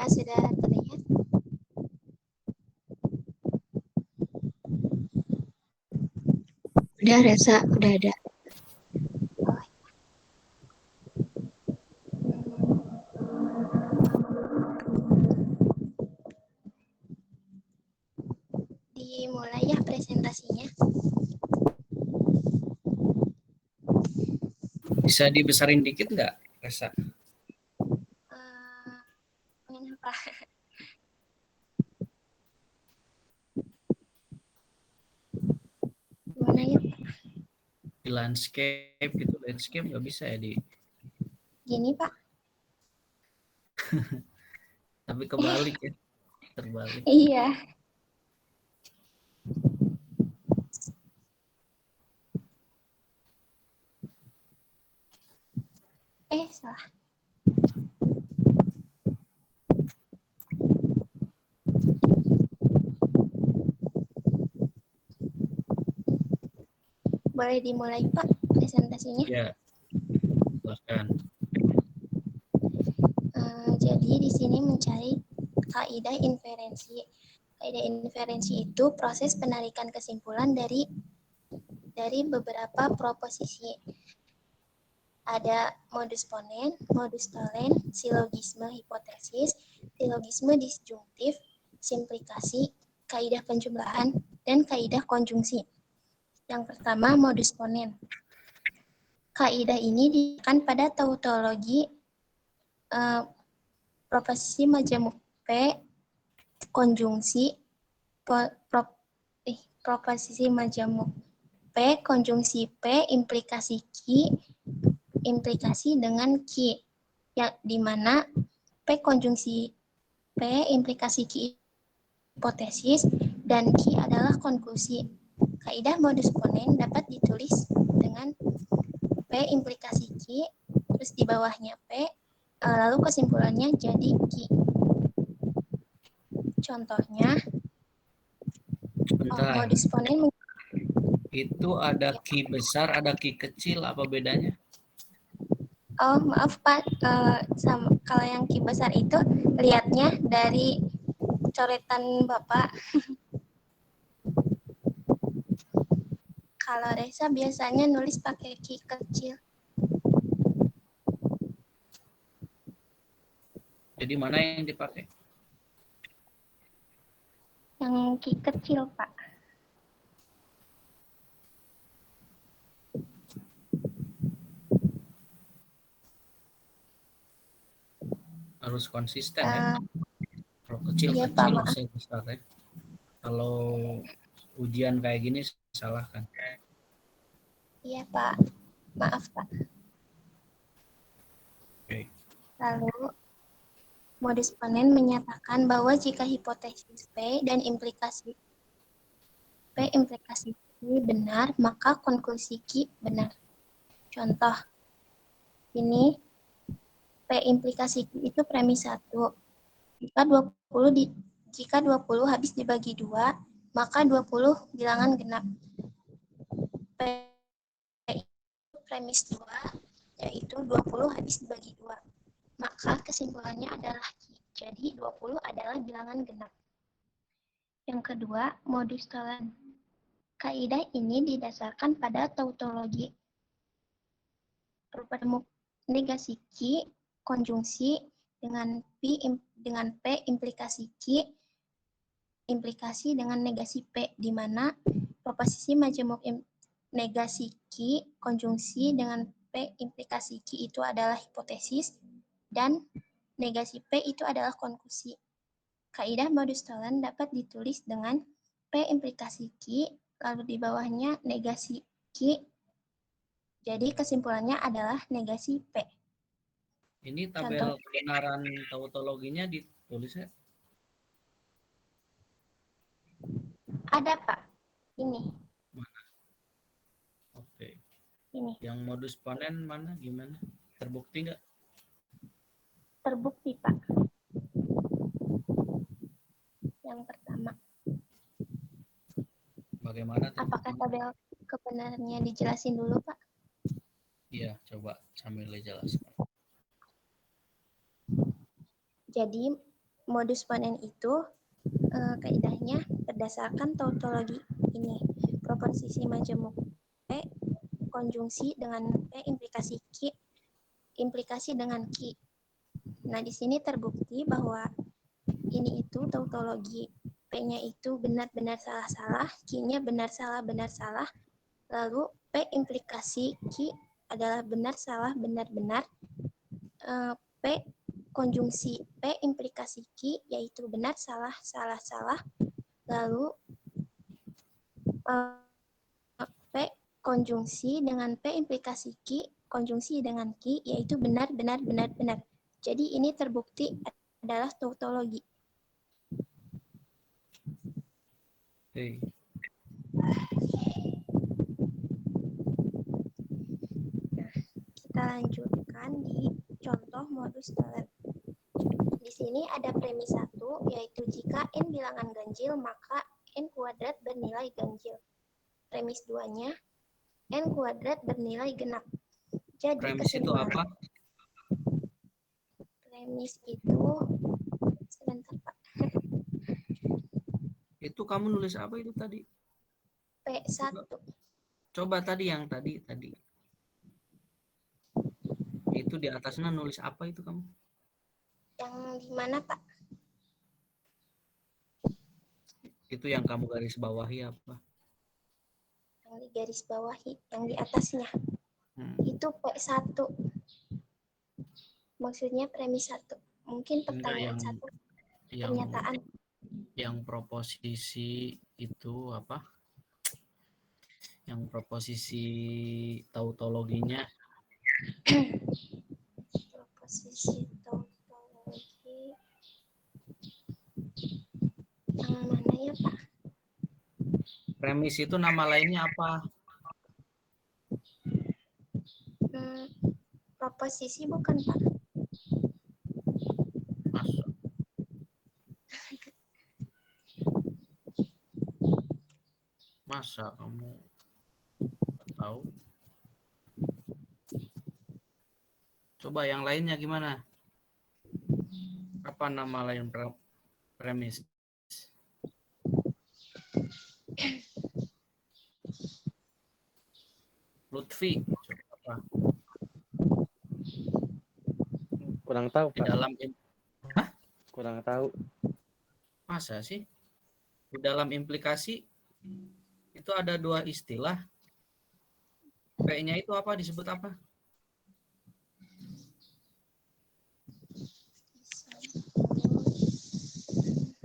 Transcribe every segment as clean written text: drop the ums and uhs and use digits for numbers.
Apakah sudah terlihat? Udah Resa, udah ada. Oh, dimulai ya presentasinya. Bisa dibesarin dikit nggak, Resa? Ingin apa? Gimana ya? Di landscape gitu, landscape nggak bisa ya di. Gini Pak. Tapi kebalik ya, terbalik. Iya. Salah. Boleh dimulai Pak presentasinya? Ya, silakan. Jadi di sini mencari kaidah inferensi. Kaidah inferensi itu proses penarikan kesimpulan dari beberapa proposisi. Ada modus ponen, modus tollens, silogisme hipotesis, silogisme disjungtif, simplikasi, kaidah penjumlahan, dan kaidah konjungsi. Yang pertama, modus ponen. Kaidah ini digunakan pada tautologi proposisi majemuk P, konjungsi, proposisi majemuk P, konjungsi P, implikasi Q, implikasi dengan Q, yang dimana P konjungsi P, implikasi Q hipotesis, dan Q adalah konklusi. Kaidah modus ponen dapat ditulis dengan P implikasi Q, terus di bawahnya P, lalu kesimpulannya jadi Q. Contohnya, Bentar. modus ponen Itu ada ki besar, ada ki kecil, apa bedanya? Oh, maaf Pak, kalau yang Ki besar itu lihatnya dari coretan Bapak. Kalau Reza biasanya nulis pakai Ki kecil. Jadi mana yang dipakai? Yang Ki kecil, Pak. Harus konsisten ya. Kalau Iya Pak, kecil-kecil maaf. besar-besar ya. Kalau ujian kayak gini salah kan? Iya Pak, maaf Pak. Oke. Lalu, modus ponen menyatakan bahwa jika hipotesis P dan implikasi Q benar, maka konklusi Q benar. Contoh, ini P implikasi Q itu premis 1. Jika 20 habis dibagi 2, maka 20 bilangan genap. P itu premis 2, yaitu 20 habis dibagi 2. Maka kesimpulannya adalah Q. Jadi 20 adalah bilangan genap. Yang kedua, modus tollens. Kaidah ini didasarkan pada tautologi. Pertemu negasi Q, konjungsi dengan P implikasi Q, implikasi dengan negasi P, di mana proposisi majemuk negasi Q, konjungsi dengan P implikasi Q itu adalah hipotesis, dan negasi P itu adalah konklusi. Kaidah modus tollens dapat ditulis dengan P implikasi Q, lalu di bawahnya negasi Q, jadi kesimpulannya adalah negasi P. Ini tabel Contoh. kebenaran tautologinya ditulis ya? Ada Pak, ini. Mana? Oke. Ini. Yang modus ponen mana? Gimana? Terbukti nggak? Terbukti Pak. Yang pertama. Bagaimana? Apakah tabel kebenarannya dijelasin dulu Pak? Iya, coba sambil dijelaskan. Jadi modus ponens itu kaidahnya berdasarkan tautologi ini. Proposisi majemuk P konjungsi dengan P implikasi dengan Q. Nah, di sini terbukti bahwa ini itu tautologi. P-nya itu benar-benar salah-salah, Q-nya benar-salah, benar-salah. Lalu P implikasi Q adalah benar-salah, benar-benar. P konjungsi P implikasi Q yaitu benar-salah, salah-salah. Lalu P konjungsi dengan P implikasi Q, konjungsi dengan Q yaitu benar, benar, benar, benar. Jadi ini terbukti adalah tautologi. Oke. Kita lanjutkan di contoh modus tollens. Di sini ada premis 1, yaitu jika n bilangan ganjil, maka n kuadrat bernilai ganjil. Premis 2-nya, n kuadrat bernilai genap. Jadi Premis itu apa? Premis itu, sebentar Pak, Itu kamu nulis apa itu tadi? P1. Coba tadi yang tadi. Itu di atasnya nulis apa itu kamu? Yang di mana Pak? Itu yang kamu garis bawahi apa? Yang di garis bawahi, yang di atasnya. Itu P1. Maksudnya premis 1. Mungkin pertanyaan 1 pernyataan. Yang proposisi itu apa? Yang proposisi tautologinya. Proposisi tautologi. Yang mana ya Pak? Premis itu nama lainnya apa? Proposisi bukan Pak? Masa kamu tahu? Coba yang lainnya gimana? Apa nama lain premis? Lutfi, apa? Kurang tahu, Di Pak. Kurang tahu. Masa sih? Di dalam implikasi itu ada 2 istilah. P-nya itu apa? Disebut apa?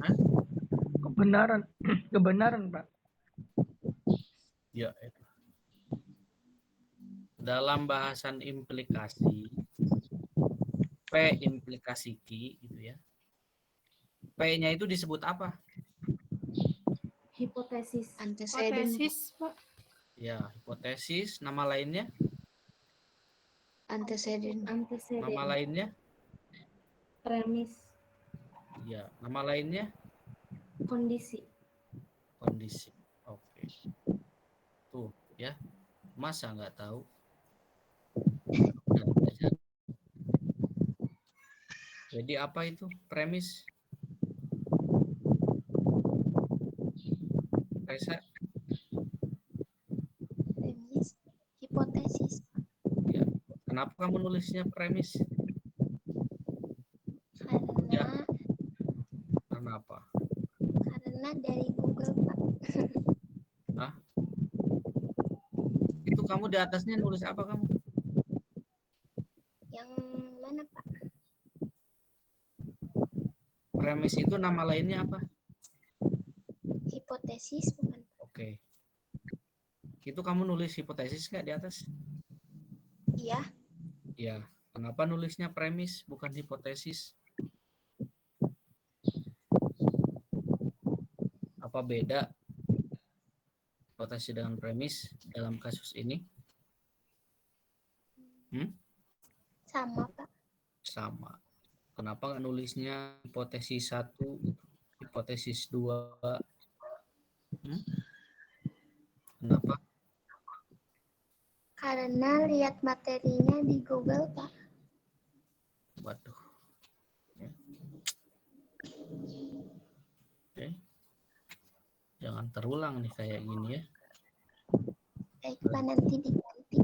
Hah? Kebenaran, Pak. Ya, itu. Dalam bahasan implikasi, P implikasi Q gitu ya. P-nya itu disebut apa? Hipotesis. Hipotesis, Pak. Ya, hipotesis. Nama lainnya? Antecedent. Nama lainnya? Premis. Ya, nama lainnya? Kondisi. Kondisi. Oke. Tuh, ya. Masa nggak tahu? Jadi apa itu premis? Reza? Premis, hipotesis. Ya. Kenapa kamu nulisnya premis? Karena Kenapa? Karena dari Google Pak. Hah? Itu kamu di atasnya nulis apa kamu? Yang mana Pak? Premis itu nama lainnya apa? Hipotesis bukan? Oke. Itu kamu nulis hipotesis nggak di atas? Iya. Ya. Kenapa nulisnya premis bukan hipotesis? Apa beda hipotesis dengan premis dalam kasus ini? Sama Pak. Sama. Kenapa nggak nulisnya hipotesis 1, hipotesis 2? Kenapa? Karena lihat materinya di Google Pak. Waduh. Oke. Jangan terulang nih kayak gini ya. Baik Pak, nanti diganti.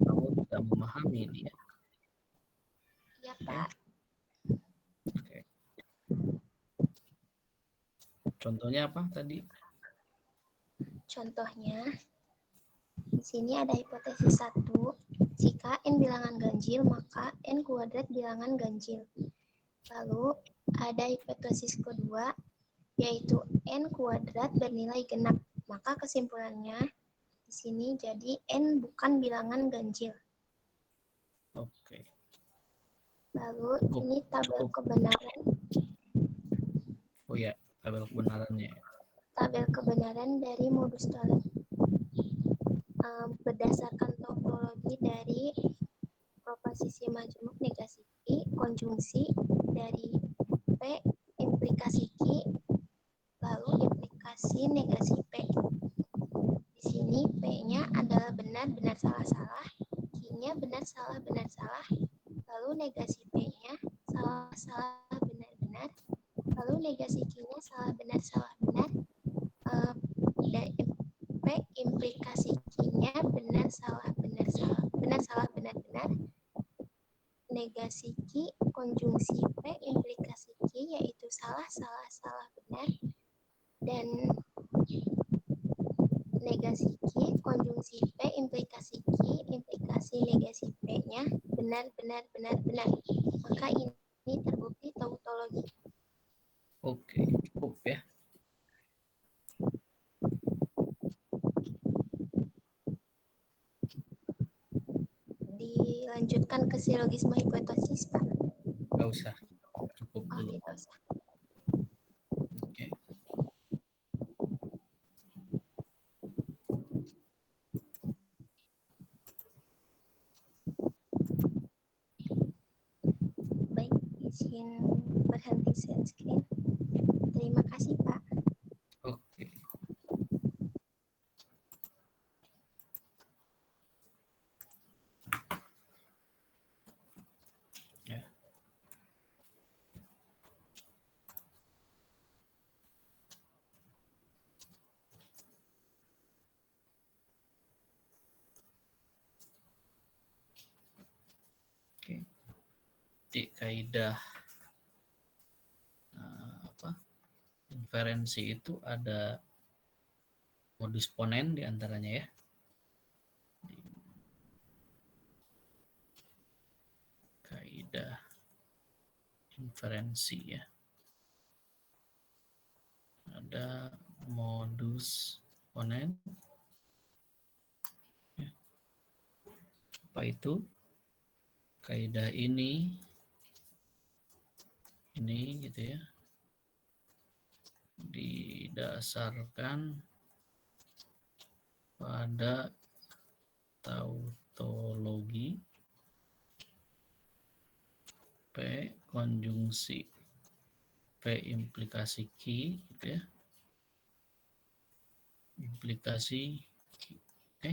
Kamu tidak memahami ini ya. Ya Pak. Oke. Contohnya apa tadi? Contohnya, di sini ada hipotesis 1. Jika n bilangan ganjil, maka n kuadrat bilangan ganjil. Lalu ada hipotesis kedua, yaitu n kuadrat bernilai genap. Maka kesimpulannya di sini jadi n bukan bilangan ganjil. Oke. Lalu Cukup, ini tabel cukup. kebenaran. Oh ya, tabel kebenarannya. Tabel kebenaran dari modus toleransi. Berdasarkan topologi dari proposisi majemuk negasi Q, konjungsi dari P implikasi Q, lalu implikasi negasi P. Di sini P-nya adalah benar, benar, salah, salah, Q-nya benar, salah, lalu negasi P-nya salah, salah, benar, benar, lalu negasi Q-nya salah, benar, dan P implikasi Q-nya benar, salah, benar, benar, negasi Q konjungsi P implikasi Q yaitu salah, benar, dan negasi Q konjungsi P implikasi Q implikasi negasi P-nya benar. Maka ini terbukti tautologi. Oke, cukup ya. Dilanjutkan ke silogisme hipotesis, Pak. Nggak usah. Cukup Oh, dulu. tidak usah. Oke. Baik, izin berhenti share screen. Terima kasih, Pak. Oke. Ya. Oke. Di kaidah inferensi itu ada modus ponen diantaranya ya. Kaidah inferensi ya. Ada modus ponen. Ya. Apa itu? Kaidah ini gitu ya. Didasarkan pada tautologi P konjungsi P implikasi Q gitu ya. Implikasi Q. Oke.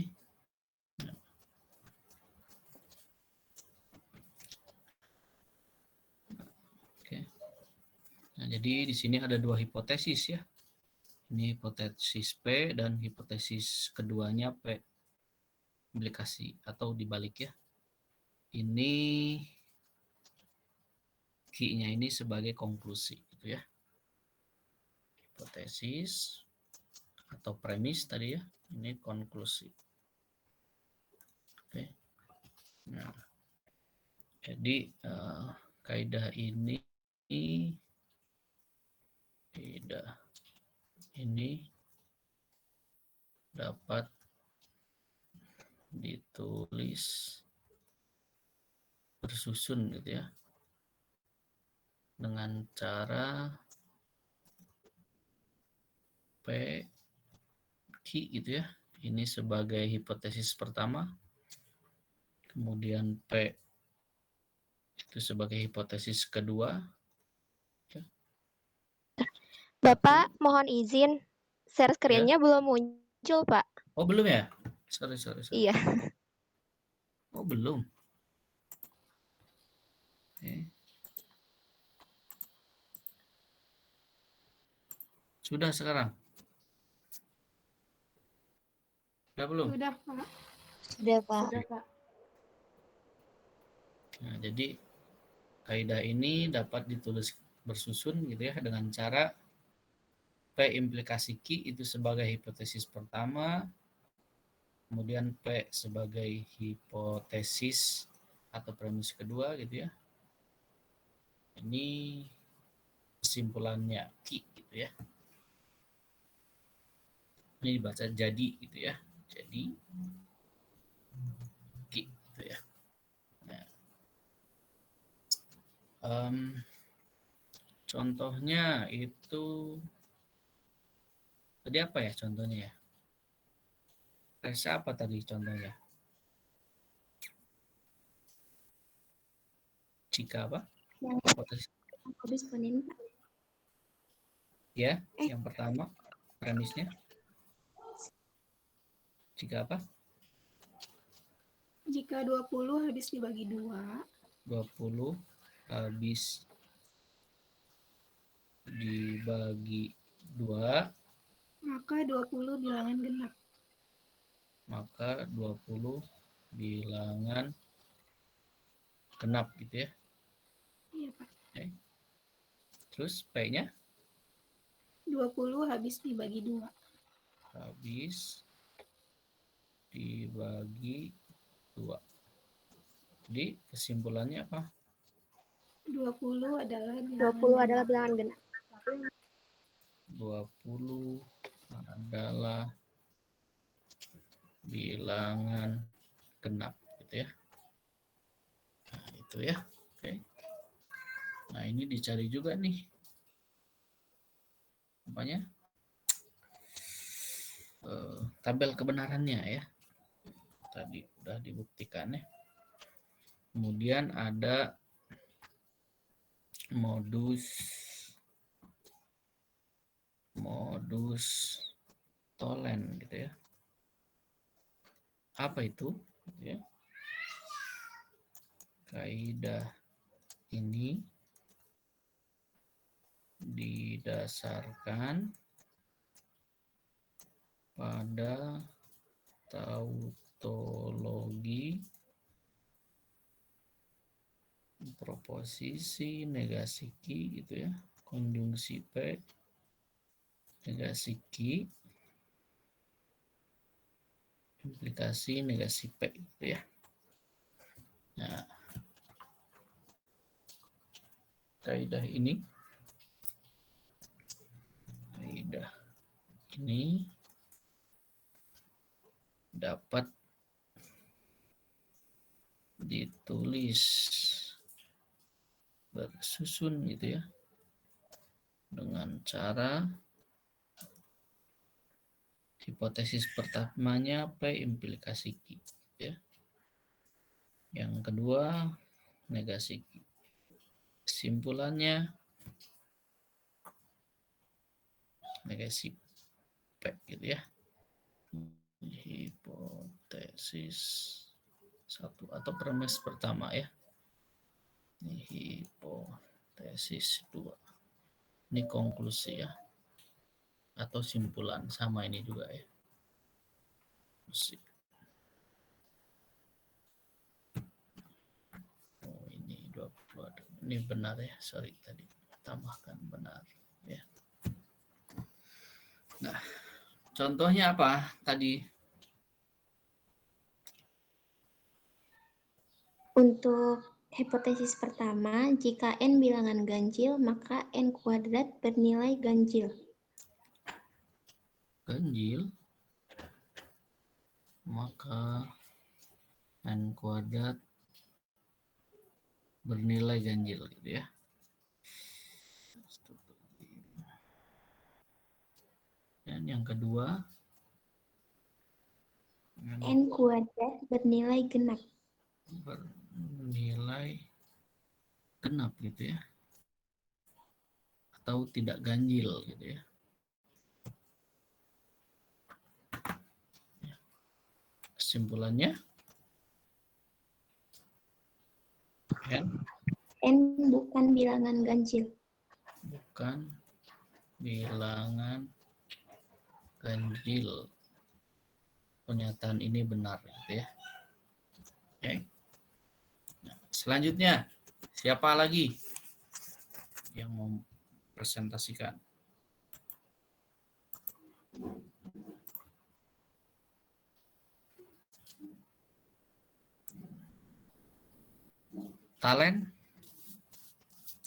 Oke. Nah, jadi di sini ada dua hipotesis ya. Ini hipotesis P dan hipotesis keduanya P implikasi atau dibalik ya. Ini Q-nya ini sebagai konklusi gitu ya. Hipotesis atau premis tadi ya. Ini konklusi. Oke. Nah, jadi kaidah ini dapat ditulis bersusun gitu ya, dengan cara P Q gitu ya. Ini sebagai hipotesis pertama, kemudian P itu sebagai hipotesis kedua. Bapak, mohon izin, share Ya. screen-nya belum muncul, Pak. Oh, belum ya? Sorry. Iya. Oh, belum. Oke. Sudah sekarang? Sudah belum? Sudah, Pak. Sudah, Pak. Sudah, Pak. Nah, jadi kaidah ini dapat ditulis bersusun gitu ya dengan cara P implikasi Q itu sebagai hipotesis pertama, kemudian P sebagai hipotesis atau premis kedua gitu ya. Ini kesimpulannya Q gitu ya. Ini dibaca jadi gitu ya. Jadi Q gitu ya. Nah, contohnya itu tadi apa ya contohnya ya? Resa apa tadi contohnya? Jika apa? Yang Hipotesis. disponin, Pak. Ya, yang pertama premisnya. Jika apa? Jika 20 habis dibagi 2, 20 habis dibagi 2, maka 20 bilangan genap. maka 20 bilangan genap gitu ya. Iya, Pak. Oke. Terus P-nya 20 habis dibagi 2. habis dibagi 2. Jadi kesimpulannya apa? 20 adalah 20 adalah bilangan genap. 20 adalah bilangan genap gitu ya. Nah, itu ya. Oke. Nah, ini dicari juga nih. Apanya? Tabel kebenarannya ya. Tadi udah dibuktikan ya. Kemudian ada modus Tholen gitu ya. Apa itu? Gitu ya. Kaidah ini didasarkan pada tautologi proposisi negasi Q gitu ya, konjungsi P negasi Q implikasi negasi P gitu ya. Nah, kaidah ini dapat ditulis bersusun gitu ya dengan cara hipotesis pertamanya P implikasi Q ya. Yang kedua negasi Q. Kesimpulannya negasi P gitu ya. Hipotesis 1 atau premis pertama ya. Ini hipotesis 2. Ini konklusi ya. Atau simpulan sama ini juga ya. Oh, ini 20. Ini benar ya, sorry tadi tambahkan benar ya. Nah, contohnya apa tadi? Untuk hipotesis pertama, jika N bilangan ganjil, maka N kuadrat bernilai ganjil. Ganjil, maka N kuadrat bernilai ganjil gitu ya. Dan yang kedua, N kuadrat bernilai genap. bernilai genap gitu ya. Atau tidak ganjil gitu ya. Kesimpulannya N N bukan bilangan ganjil. bukan bilangan ganjil. Pernyataan ini benar, gitu ya. Oke. Nah, selanjutnya, siapa lagi yang mau presentasikan?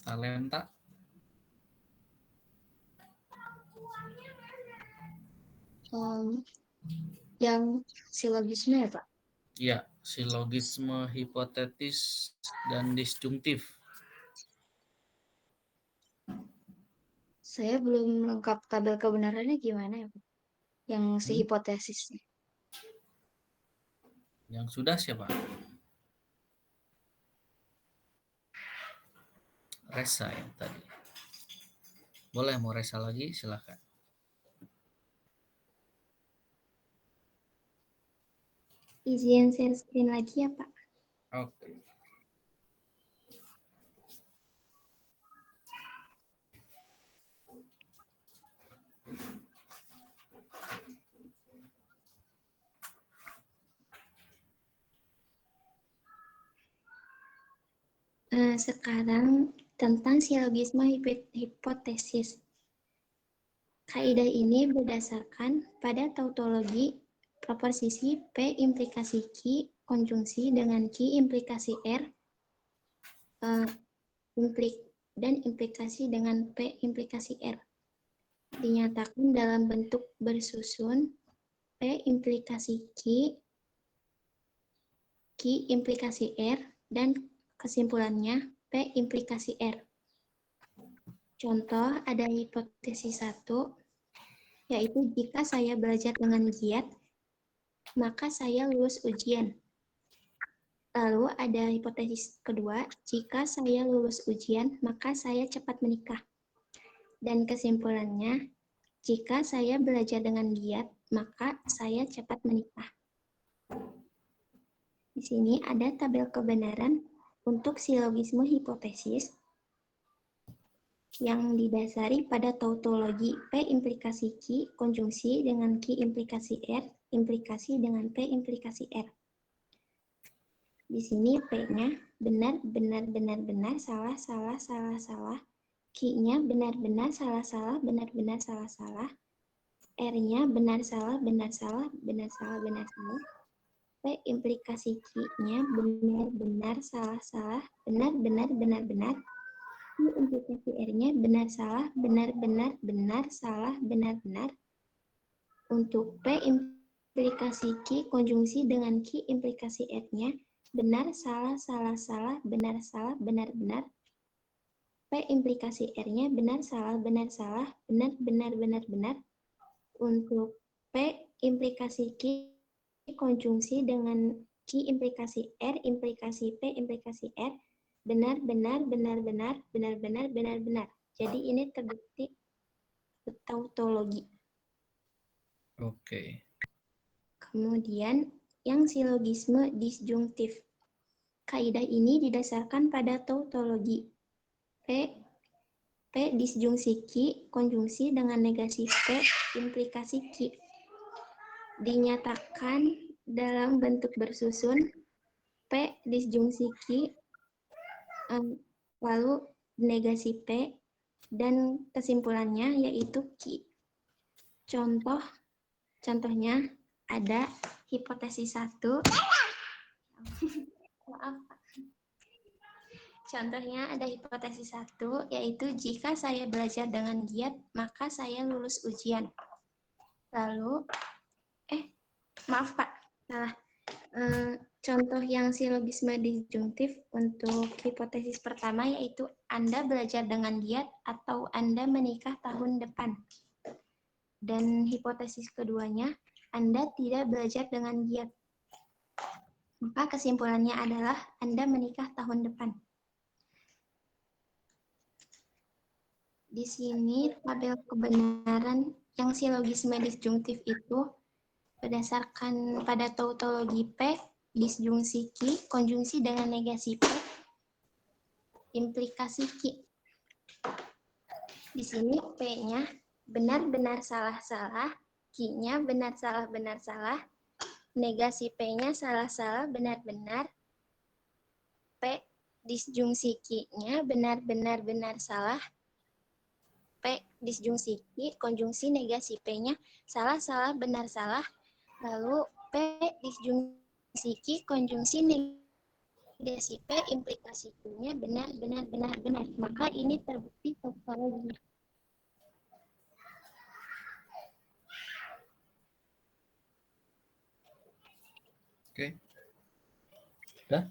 Talenta? Yang silogisme ya, Pak? Ya, silogisme, hipotetis, dan disjungtif. Saya belum lengkap tabel kebenarannya gimana ya, Pak? Yang si hipotesisnya. Yang sudah siapa? Resa yang tadi. Boleh mau Resa lagi, silakan. Izin share screen lagi ya, Pak. Oke. Sekarang tentang silogisme hipotesis. Kaidah ini berdasarkan pada tautologi proposisi P implikasi Q konjungsi dengan Q implikasi R dan implikasi dengan P implikasi R. Dinyatakan dalam bentuk bersusun P implikasi Q implikasi R, dan kesimpulannya P implikasi R. Contoh, ada hipotesis 1, yaitu jika saya belajar dengan giat, maka saya lulus ujian. Lalu ada hipotesis kedua, jika saya lulus ujian, maka saya cepat menikah. Dan kesimpulannya, jika saya belajar dengan giat, maka saya cepat menikah. Di sini ada tabel kebenaran untuk silogisme hipotesis yang didasari pada tautologi P implikasi Q konjungsi dengan Q implikasi R, implikasi dengan P implikasi R. Di sini P-nya benar, benar, benar, benar, salah, salah, salah, salah. Q-nya benar, benar, salah, salah, benar, benar, salah, salah. R-nya benar, salah, benar, salah, benar, salah, benar, salah. P implikasi Q-nya benar, benar, salah, salah, benar, benar, benar, benar. Q implikasi R-nya benar, salah, benar, benar, benar, salah, benar, benar. Untuk P implikasi Q konjungsi dengan Q implikasi R-nya benar, salah, salah, salah, benar, salah, benar, benar. P implikasi R-nya benar, salah, benar, salah, benar, benar, benar, benar. Untuk P implikasi Q konjungsi dengan Q implikasi R, implikasi P, implikasi R, benar, benar, benar, benar, benar, benar, benar, benar. Jadi ini terbukti tautologi. Oke. Kemudian yang silogisme disjungtif. Kaidah ini didasarkan pada tautologi P disjungsi Q konjungsi dengan negasi P implikasi Q. Dinyatakan dalam bentuk bersusun P disjungsi Q lalu negasi P dan kesimpulannya yaitu Q. Contohnya ada hipotesis 1. Maaf. Contohnya ada hipotesis 1, yaitu jika saya belajar dengan giat, maka saya lulus ujian. Lalu, maaf Pak, salah. Contoh yang silogisme disjungtif untuk hipotesis pertama yaitu Anda belajar dengan giat atau Anda menikah tahun depan. Dan hipotesis keduanya, Anda tidak belajar dengan giat. Maka kesimpulannya adalah Anda menikah tahun depan. Di sini tabel kebenaran yang silogisme disjungtif itu berdasarkan pada tautologi P, disjungsi Q, konjungsi dengan negasi P, implikasi Q. Di sini P-nya benar-benar salah-salah, Q-nya benar salah benar salah, negasi P-nya salah-salah benar-benar, P disjungsi Q-nya benar-benar benar salah, P disjungsi Q, konjungsi negasi P-nya salah-salah benar salah, lalu P disjungsi Q, konjungsi negasi P, implikasi Q-nya benar benar benar benar. Maka ini terbukti topologi. Oke. Sudah?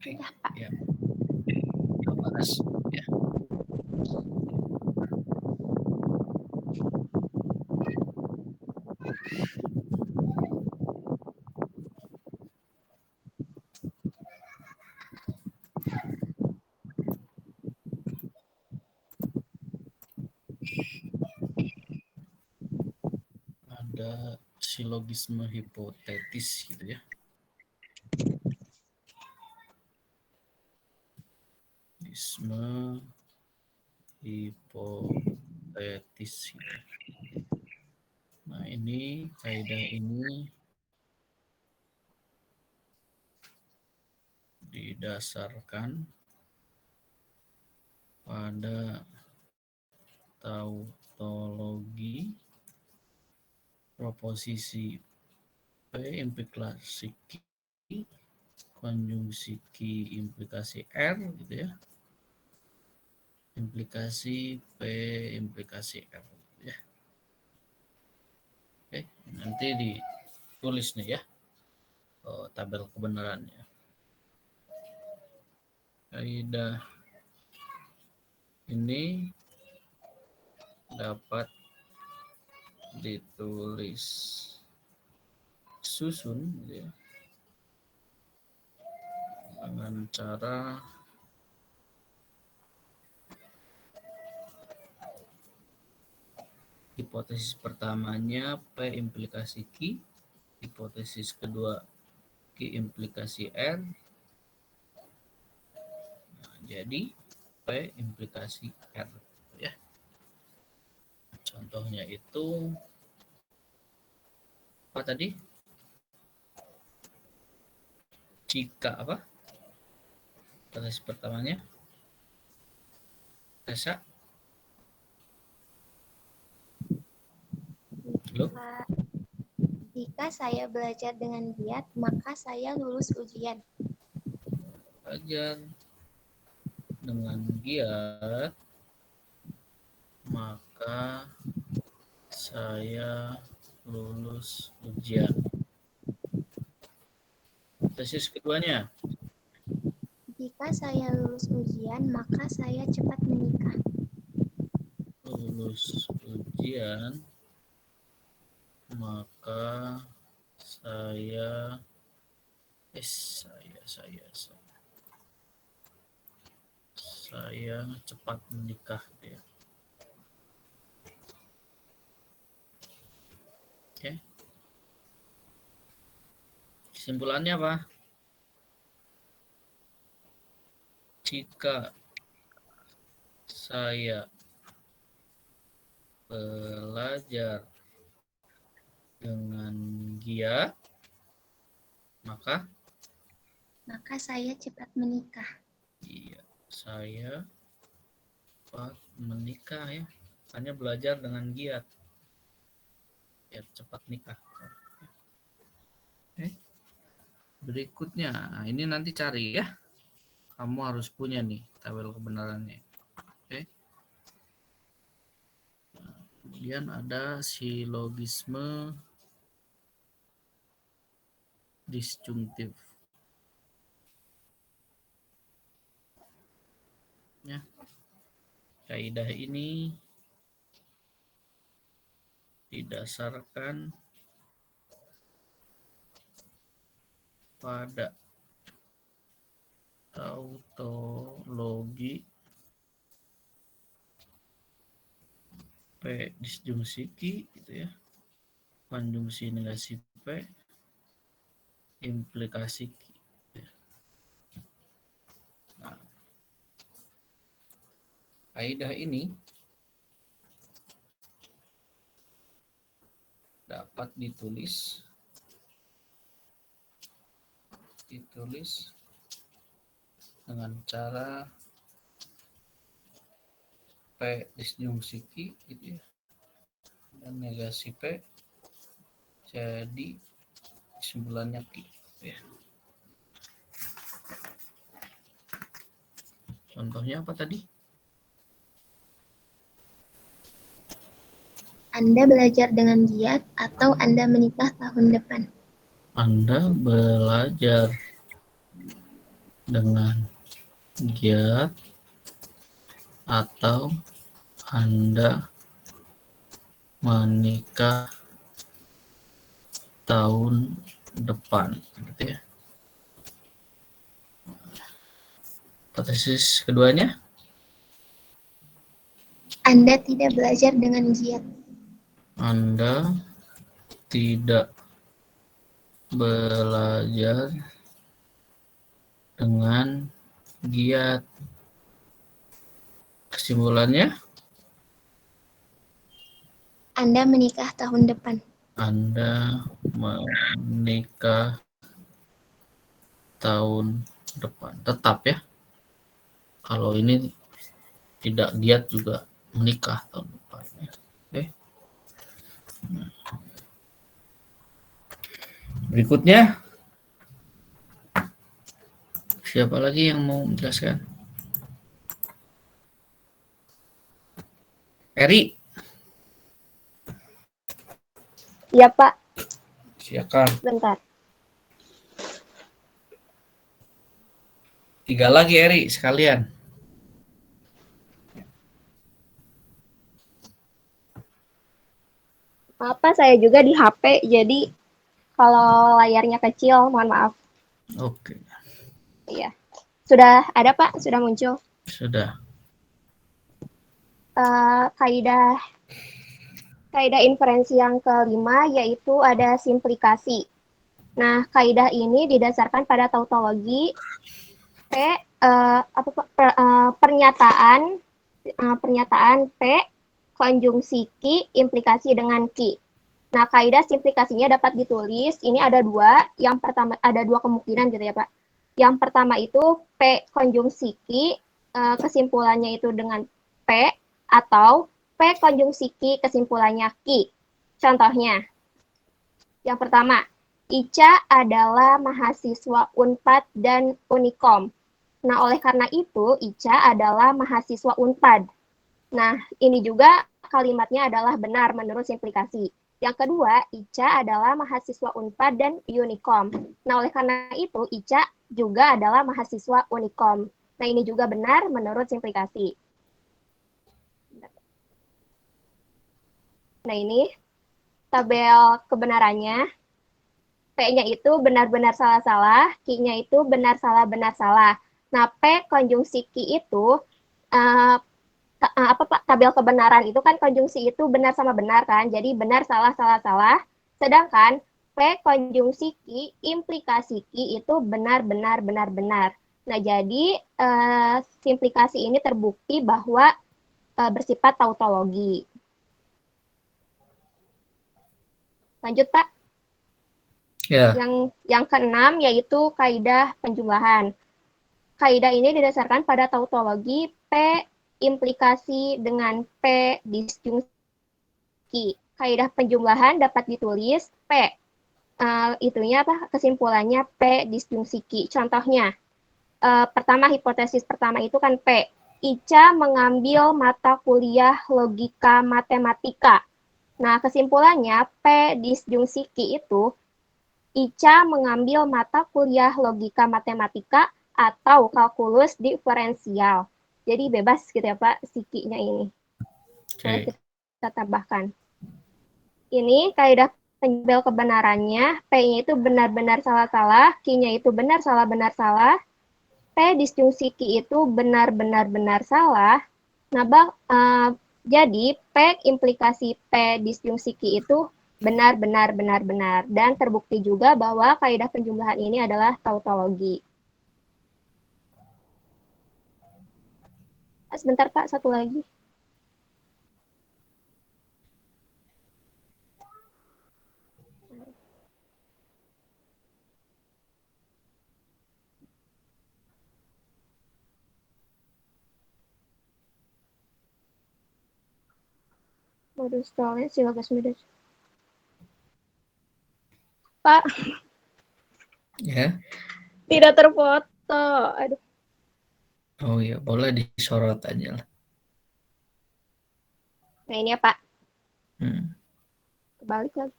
Sudah, Pak. Ya. Kita bahas ya. Ada silogisme hipotetis gitu ya. Silogisme hipotetis gitu. Nah, ini kaidah ini didasarkan pada tautologi proposisi P implikasi Q, konjungsi Q implikasi R gitu ya. Implikasi P implikasi R gitu ya. Oke, nanti ditulis nih ya. Tabel kebenarannya. Kaidah ini dapat ditulis susun gitu ya, dengan cara hipotesis pertamanya P implikasi Q, hipotesis kedua Q implikasi R. Nah, jadi P implikasi R ya. Contohnya itu apa tadi? Jika apa? Hipotesis pertamanya Tessa? Halo? Jika saya belajar dengan giat, maka saya lulus ujian. Belajar dengan giat, maka saya lulus ujian. Tesis keduanya, Jika saya lulus ujian, maka saya cepat menikah. lulus ujian, maka saya cepat menikah ya. Oke. Kesimpulannya apa? Jika saya belajar dengan giat, maka saya cepat menikah. iya, saya cepat menikah ya. Hanya belajar dengan giat. Biar cepat nikah. Oke. Berikutnya, nah ini nanti cari ya. Kamu harus punya nih tabel kebenarannya. Oke. Nah, kemudian ada silogisme disjungtif. Ya. Kaidah ini didasarkan pada tautologi P disjungsi Q gitu ya, konjungsi negasi P, implikasi Q. Nah, kaidah ini ditulis dengan cara P disjungsi Q gitu ya, dan negasi P jadi kesimpulannya Q ya. Contohnya apa tadi? Anda belajar dengan giat atau Anda menikah tahun depan? Anda belajar dengan giat atau Anda menikah tahun depan gitu ya. Hipotesis keduanya, Anda tidak belajar dengan giat. Anda tidak belajar dengan giat. Kesimpulannya, Anda menikah tahun depan. Anda menikah tahun depan. Tetap ya. Kalau ini tidak giat juga menikah tahun depan. Oke. Berikutnya, siapa lagi yang mau menjelaskan? Eri, Iya, Pak. silakan. Bentar. 3 lagi Eri sekalian. Maaf, Pak, saya juga di HP, jadi kalau layarnya kecil, mohon maaf. Oke, Iya. Sudah ada, Pak? Sudah muncul. sudah. Kaidah inferensi yang kelima yaitu ada simplikasi. Nah, kaidah ini didasarkan pada tautologi pernyataan P konjungsi Q implikasi dengan Q. Nah, kaidah simplikasinya dapat ditulis. Ini ada dua. Yang pertama ada dua kemungkinan gitu ya, Pak. Yang pertama itu P konjungsi Q, kesimpulannya itu dengan P, atau P konjungsi Q kesimpulannya Q. Contohnya, yang pertama, Ica adalah mahasiswa Unpad dan Unikom. Nah, oleh karena itu, Ica adalah mahasiswa Unpad. Nah, ini juga kalimatnya adalah benar menurut simplikasi. Yang kedua, Ica adalah mahasiswa Unpad dan Unikom. Nah, oleh karena itu, Ica juga adalah mahasiswa Unikom. Nah, ini juga benar menurut simplikasi. Nah, ini tabel kebenarannya. P-nya itu benar-benar salah-salah, Q-nya itu benar salah-benar salah. Nah, P konjungsi Q itu tabel kebenaran itu kan konjungsi itu benar sama benar kan, jadi benar salah salah salah. Sedangkan P konjungsi Q implikasi Q itu benar benar benar benar. Nah, jadi simplikasi ini terbukti bahwa bersifat tautologi. Lanjut, Pak. Ya. Yang keenam yaitu kaidah penjumlahan. Kaidah ini didasarkan pada tautologi P implikasi dengan P disjungsi. Kaidah penjumlahan dapat ditulis P kesimpulannya P disjungsi Q. Contohnya, pertama hipotesis pertama itu kan P. Ica mengambil mata kuliah logika matematika. Nah, kesimpulannya P disjungsi Q itu Ica mengambil mata kuliah logika matematika atau kalkulus diferensial. Jadi bebas gitu ya, Pak, si Q-nya ini. Boleh kita tambahkan. Ini kaidah penjumlah kebenarannya, P-nya itu benar-benar salah-salah, Q-nya itu benar salah-benar salah, P disjungsi Q itu benar-benar benar salah. Nah, jadi P implikasi P disjungsi Q itu benar-benar benar-benar, dan terbukti juga bahwa kaidah penjumlahan ini adalah tautologi. Sebentar, Pak, satu lagi. Modus tollens silabus modus. Pak, Ya. tidak terfoto. Aduh, Oh ya, boleh disorot aja lah. nah ini ya Pak, Hmm. kebalik lagi.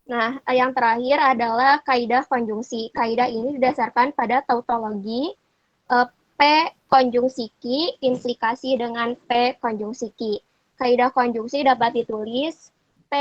Nah, yang terakhir adalah kaidah konjungsi. Kaidah ini didasarkan pada tautologi P konjungsi Ki implikasi dengan P konjungsi Ki. Kaidah konjungsi dapat ditulis P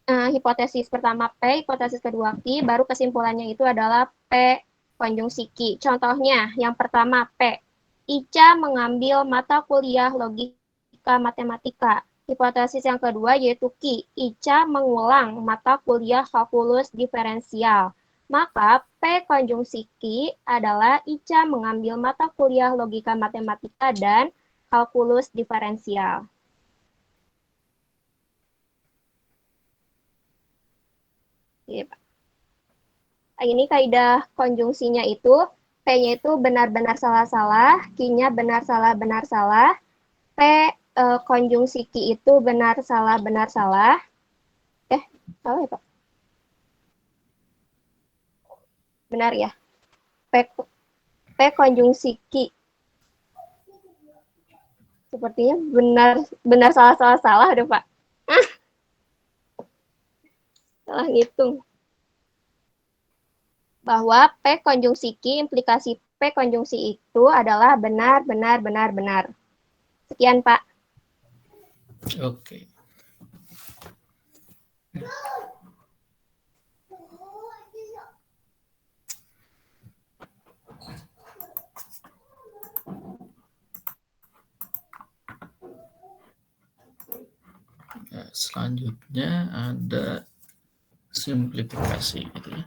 hipotesis pertama P, hipotesis kedua Ki, baru kesimpulannya itu adalah P konjungsi Ki. Contohnya, yang pertama P. Ica mengambil mata kuliah logika matematika. Hipotesis yang kedua yaitu Ki. Ica mengulang mata kuliah kalkulus diferensial. Maka P konjungsi Ki adalah Ica mengambil mata kuliah logika matematika dan kalkulus diferensial. Ini kaidah konjungsinya itu P-nya itu benar-benar salah-salah, Q-nya benar salah benar salah, P konjungsi Ki itu benar salah benar salah. Salah ya Pak? Benar ya. P konjungsi Ki. Sepertinya benar salah salah salah deh Pak. Salah ngitung. Bahwa P konjungsi Ki implikasi P konjungsi itu adalah benar benar benar benar. Sekian Pak. Oke. Nah, selanjutnya ada simplifikasi gitu ya.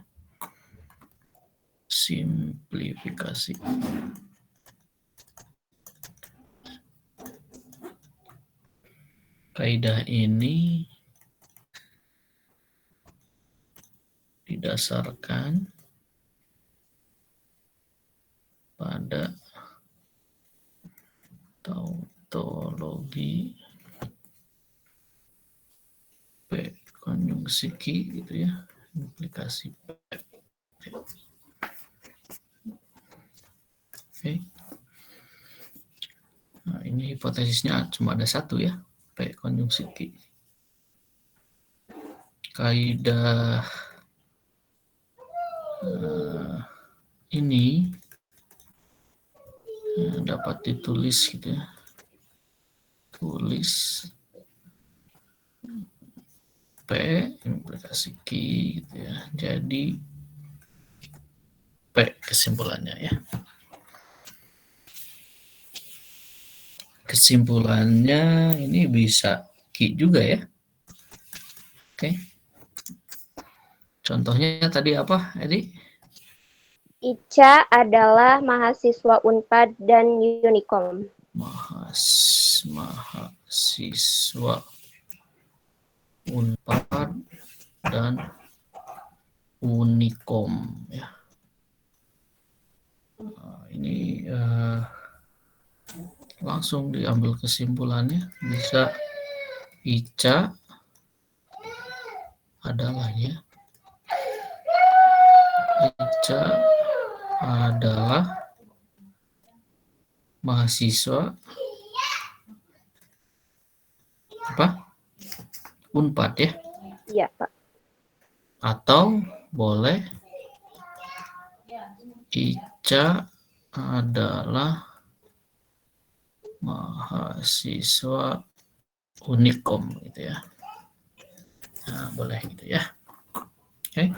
Simplifikasi. Kaidah ini didasarkan pada tautologi P konjungsi Ki gitu ya, implikasi P. Oke. Nah, ini hipotesisnya cuma ada satu ya, P konjungsi Ki. Kaidah ini dapat ditulis gitu ya. Tulis P implikasi Q gitu ya. Jadi P kesimpulannya ya. Kesimpulannya ini bisa Q juga ya. Oke. Contohnya tadi apa, Edi? Ica adalah mahasiswa Unpad dan Unikom. Mahasiswa Unpad dan Unikom ya. Nah, ini langsung diambil kesimpulannya, bisa Ica adalah ya. Ica adalah mahasiswa apa? Unpad ya. Iya, Pak. Atau boleh Ica adalah mahasiswa Unikom gitu ya. Nah, boleh gitu ya. Oke.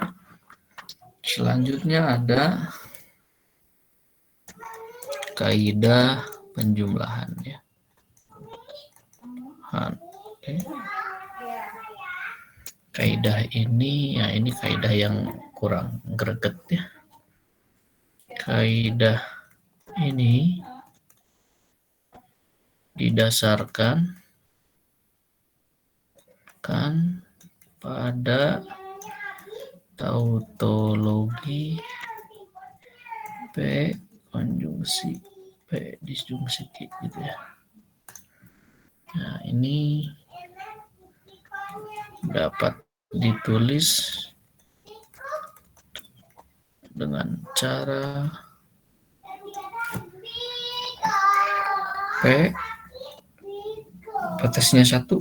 Selanjutnya ada kaidah penjumlahan ya. Oke. Kaidah ini ya, ini kaidah yang kurang greget ya. Kaidah ini didasarkan kan pada tautologi P konjungsi P disjungsi Q gitu ya. Nah, ini dapat ditulis dengan cara P hipotesisnya 1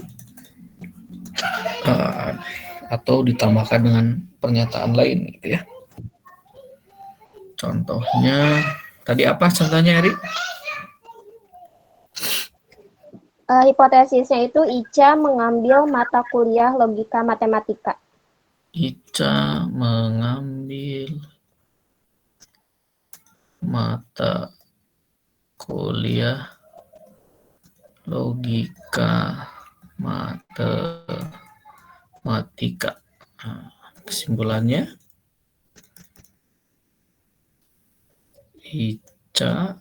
atau ditambahkan dengan pernyataan lain gitu ya. Contohnya tadi apa contohnya, Eri? Hipotesisnya itu Ica mengambil mata kuliah logika matematika. Ica mengambil mata kuliah logika matematika. Nah, kesimpulannya Ica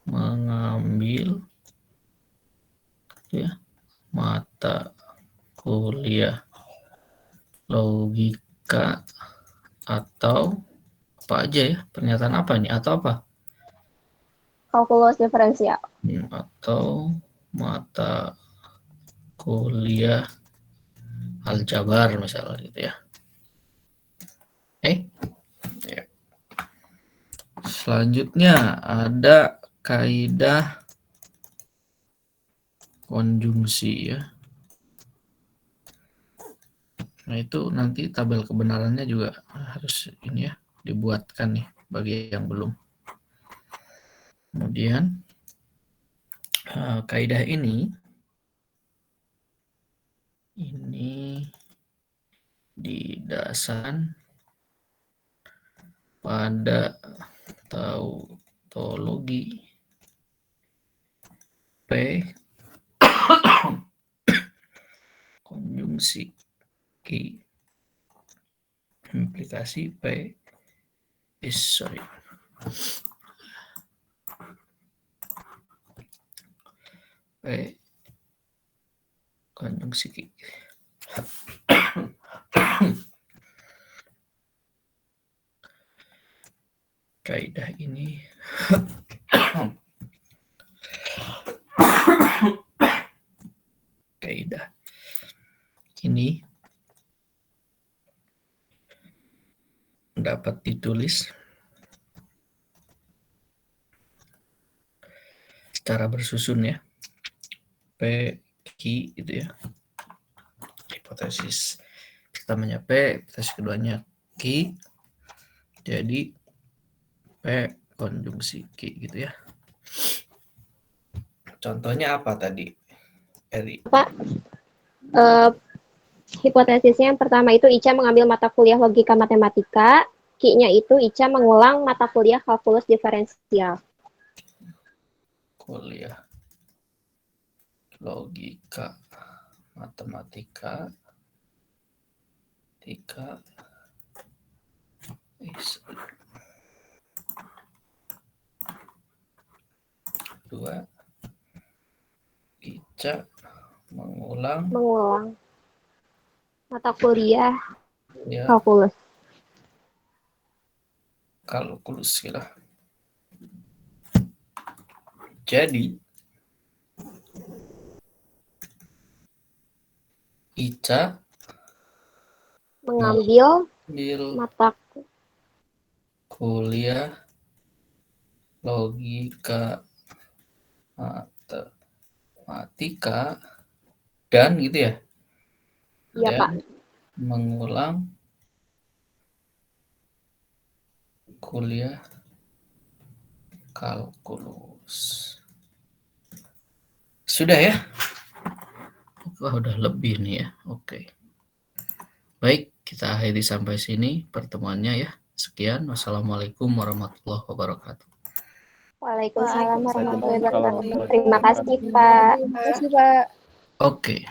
mengambil ya mata kuliah logika atau apa aja ya, pernyataan apa ini atau apa? Kalkulus diferensial. Atau mata kuliah aljabar misalnya gitu ya. Ya. Selanjutnya ada kaidah konjungsi ya. Nah, itu nanti tabel kebenarannya juga harus ini ya, dibuatkan nih bagi yang belum. Kemudian kaidah ini didasarkan pada tautologi P konjungsi Q implikasi P P konjungsi Q. Kaidah ini dapat ditulis secara bersusun ya. P Q gitu ya. Hipotesis pertamanya P, hipotesis keduanya Q. Jadi P konjungsi Q gitu ya. Contohnya apa tadi, Eri? Pak, hipotesisnya yang pertama itu Ica mengambil mata kuliah logika matematika. Q-nya itu Ica mengulang mata kuliah kalkulus diferensial. Kuliah logika matematika dua Ica mengulang mata kuliah ya kalkulus gitu. Jadi Ica mengambil mata kuliah logika matematika dan gitu ya. Iya, dan Pak. mengulang kuliah kalkulus. Sudah ya? Wah, udah lebih nih ya. Oke. Baik, kita akhiri sampai sini pertemuannya ya. Sekian. Wassalamualaikum warahmatullahi wabarakatuh. Waalaikumsalam warahmatullahi Waalaikumsalam wabarakatuh. warahmatullahi Terima kasih, wabarakatuh. Pak. Terima kasih, Pak. Oke.